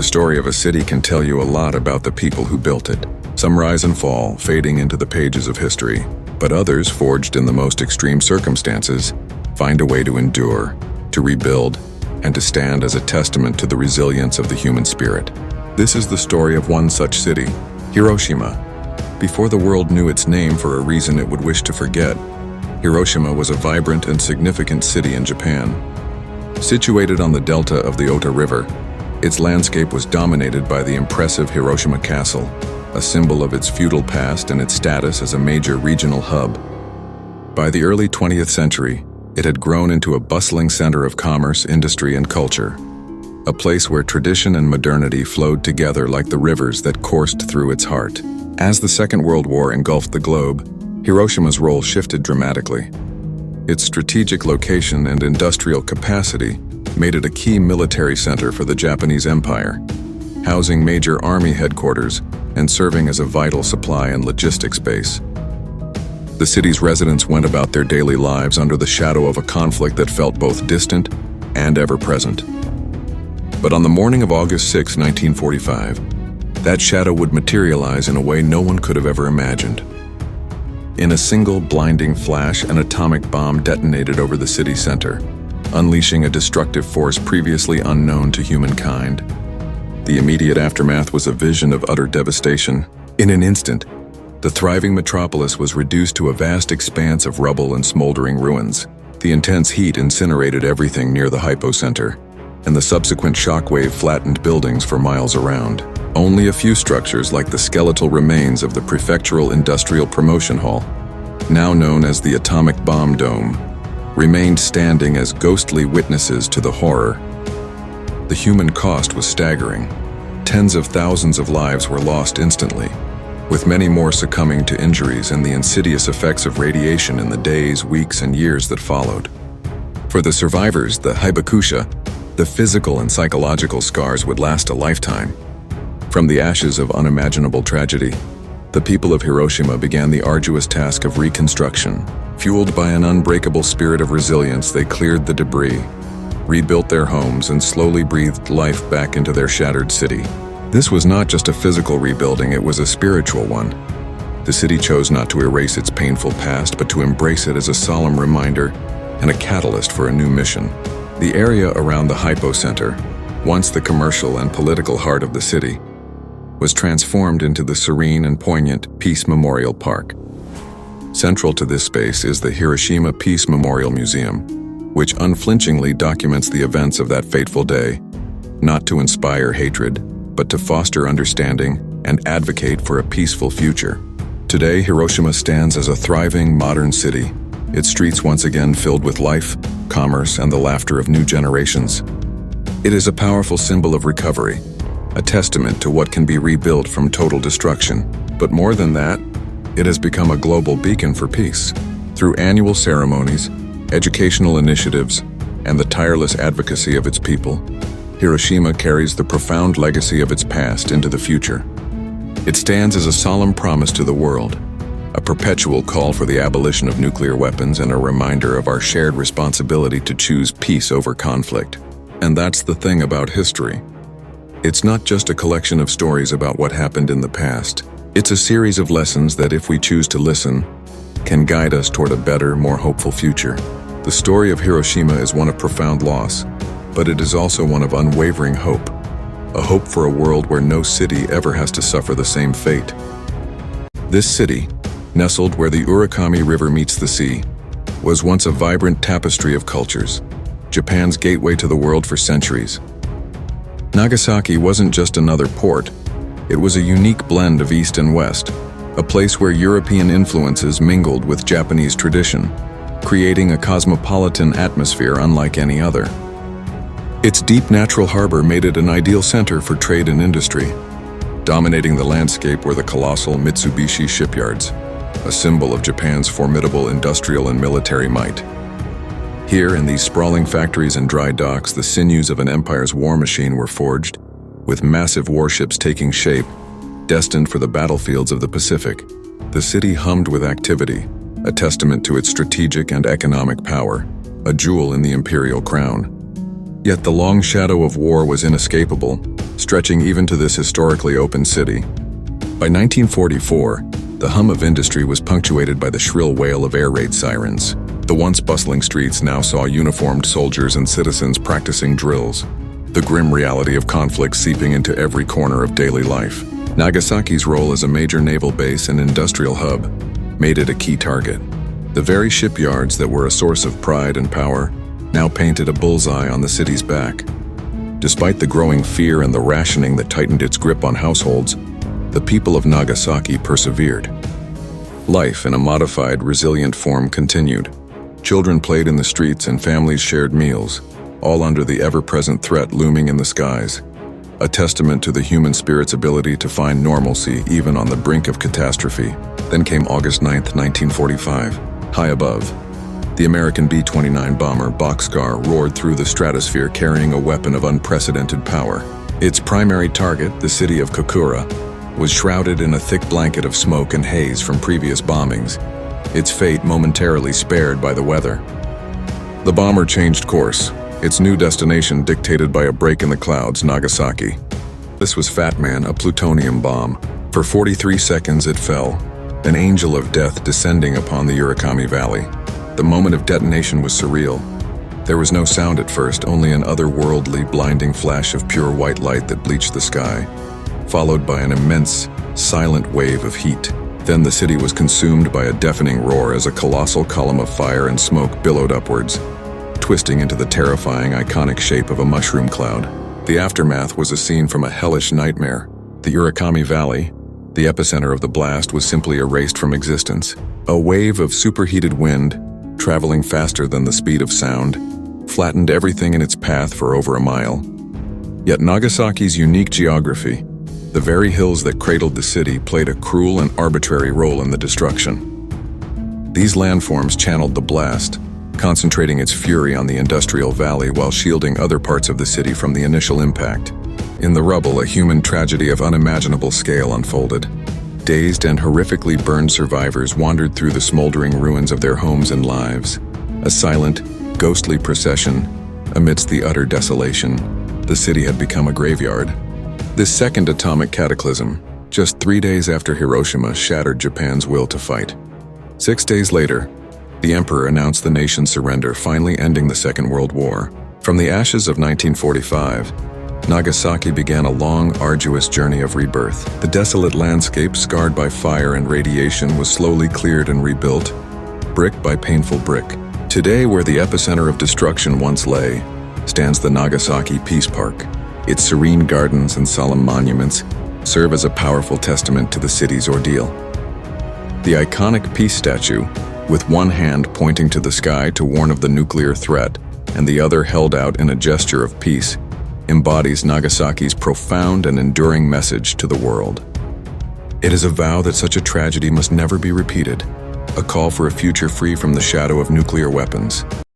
The story of a city can tell you a lot about the people who built it. Some rise and fall, fading into the pages of history, but others, forged in the most extreme circumstances, find a way to endure, to rebuild, and to stand as a testament to the resilience of the human spirit. This is the story of one such city, Hiroshima. Before the world knew its name for a reason it would wish to forget, Hiroshima was a vibrant and significant city in Japan. Situated on the delta of the Ota River, its landscape was dominated by the impressive Hiroshima Castle, a symbol of its feudal past and its status as a major regional hub. By the early 20th century, it had grown into a bustling center of commerce, industry, and culture, a place where tradition and modernity flowed together like the rivers that coursed through its heart. As the Second World War engulfed the globe, Hiroshima's role shifted dramatically. Its strategic location and industrial capacity made it a key military center for the Japanese Empire, housing major army headquarters and serving as a vital supply and logistics base. The city's residents went about their daily lives under the shadow of a conflict that felt both distant and ever-present. But on the morning of August 6, 1945, that shadow would materialize in a way no one could have ever imagined. In a single blinding flash, an atomic bomb detonated over the city center, unleashing a destructive force previously unknown to humankind. The immediate aftermath was a vision of utter devastation. In an instant, the thriving metropolis was reduced to a vast expanse of rubble and smoldering ruins. The intense heat incinerated everything near the hypocenter, and the subsequent shockwave flattened buildings for miles around. Only a few structures, like the skeletal remains of the Prefectural Industrial Promotion Hall, now known as the Atomic Bomb Dome, remained standing as ghostly witnesses to the horror. The human cost was staggering. Tens of thousands of lives were lost instantly, with many more succumbing to injuries and the insidious effects of radiation in the days, weeks, and years that followed. For the survivors, the hibakusha, the physical and psychological scars would last a lifetime. From the ashes of unimaginable tragedy, the people of Hiroshima began the arduous task of reconstruction. Fueled by an unbreakable spirit of resilience, they cleared the debris, rebuilt their homes, and slowly breathed life back into their shattered city. This was not just a physical rebuilding, it was a spiritual one. The city chose not to erase its painful past, but to embrace it as a solemn reminder and a catalyst for a new mission. The area around the hypocenter, once the commercial and political heart of the city, was transformed into the serene and poignant Peace Memorial Park. Central to this space is the Hiroshima Peace Memorial Museum, which unflinchingly documents the events of that fateful day, not to inspire hatred, but to foster understanding and advocate for a peaceful future. Today, Hiroshima stands as a thriving, modern city, its streets once again filled with life, commerce, and the laughter of new generations. It is a powerful symbol of recovery, a testament to what can be rebuilt from total destruction. But more than that, it has become a global beacon for peace. Through annual ceremonies, educational initiatives, and the tireless advocacy of its people, Hiroshima carries the profound legacy of its past into the future. It stands as a solemn promise to the world, a perpetual call for the abolition of nuclear weapons, and a reminder of our shared responsibility to choose peace over conflict. And that's the thing about history. It's not just a collection of stories about what happened in the past. It's a series of lessons that, if we choose to listen, can guide us toward a better, more hopeful future. The story of Hiroshima is one of profound loss, but it is also one of unwavering hope. A hope for a world where no city ever has to suffer the same fate. This city, nestled where the Urakami River meets the sea, was once a vibrant tapestry of cultures, Japan's gateway to the world for centuries. Nagasaki wasn't just another port, it was a unique blend of East and West, a place where European influences mingled with Japanese tradition, creating a cosmopolitan atmosphere unlike any other. Its deep natural harbor made it an ideal center for trade and industry. Dominating the landscape were the colossal Mitsubishi shipyards, a symbol of Japan's formidable industrial and military might. Here, in these sprawling factories and dry docks, the sinews of an empire's war machine were forged, with massive warships taking shape, destined for the battlefields of the Pacific. The city hummed with activity, a testament to its strategic and economic power, a jewel in the imperial crown. Yet the long shadow of war was inescapable. stretching even to this historically open city. By 1944, the hum of industry was punctuated by the shrill wail of air raid sirens. The once bustling streets now saw uniformed soldiers and citizens practicing drills, the grim reality of conflict seeping into every corner of daily life. Nagasaki's role as a major naval base and industrial hub made it a key target. The very shipyards that were a source of pride and power now painted a bullseye on the city's back. Despite the growing fear and the rationing that tightened its grip on households, the people of Nagasaki persevered. Life in a modified, resilient form continued. Children played in the streets and families shared meals, all under the ever-present threat looming in the skies. A testament to the human spirit's ability to find normalcy even on the brink of catastrophe. Then came August 9, 1945. High above, the American B-29 bomber Boxcar roared through the stratosphere carrying a weapon of unprecedented power. Its primary target, the city of Kokura, was shrouded in a thick blanket of smoke and haze from previous bombings, its fate momentarily spared by the weather. The bomber changed course, its new destination dictated by a break in the clouds, Nagasaki. This was Fat Man, a plutonium bomb. For 43 seconds it fell, an angel of death descending upon the Urakami Valley. The moment of detonation was surreal. There was no sound at first, only an otherworldly, blinding flash of pure white light that bleached the sky, followed by an immense, silent wave of heat. Then the city was consumed by a deafening roar as a colossal column of fire and smoke billowed upwards, twisting into the terrifying, iconic shape of a mushroom cloud. The aftermath was a scene from a hellish nightmare. The Urakami Valley, the epicenter of the blast, was simply erased from existence. A wave of superheated wind, traveling faster than the speed of sound, flattened everything in its path for over a mile. Yet Nagasaki's unique geography, the very hills that cradled the city, played a cruel and arbitrary role in the destruction. These landforms channeled the blast, concentrating its fury on the industrial valley while shielding other parts of the city from the initial impact. In the rubble, a human tragedy of unimaginable scale unfolded. Dazed and horrifically burned survivors wandered through the smoldering ruins of their homes and lives. A silent, ghostly procession amidst the utter desolation. The city had become a graveyard. This second atomic cataclysm, just 3 days after Hiroshima, shattered Japan's will to fight. 6 days later, the emperor announced the nation's surrender, finally ending the Second World War. From the ashes of 1945, Nagasaki began a long, arduous journey of rebirth. The desolate landscape, scarred by fire and radiation, was slowly cleared and rebuilt, brick by painful brick. Today, where the epicenter of destruction once lay, stands the Nagasaki Peace Park. Its serene gardens and solemn monuments serve as a powerful testament to the city's ordeal. The iconic peace statue, with one hand pointing to the sky to warn of the nuclear threat and the other held out in a gesture of peace, embodies Nagasaki's profound and enduring message to the world. It is a vow that such a tragedy must never be repeated, a call for a future free from the shadow of nuclear weapons.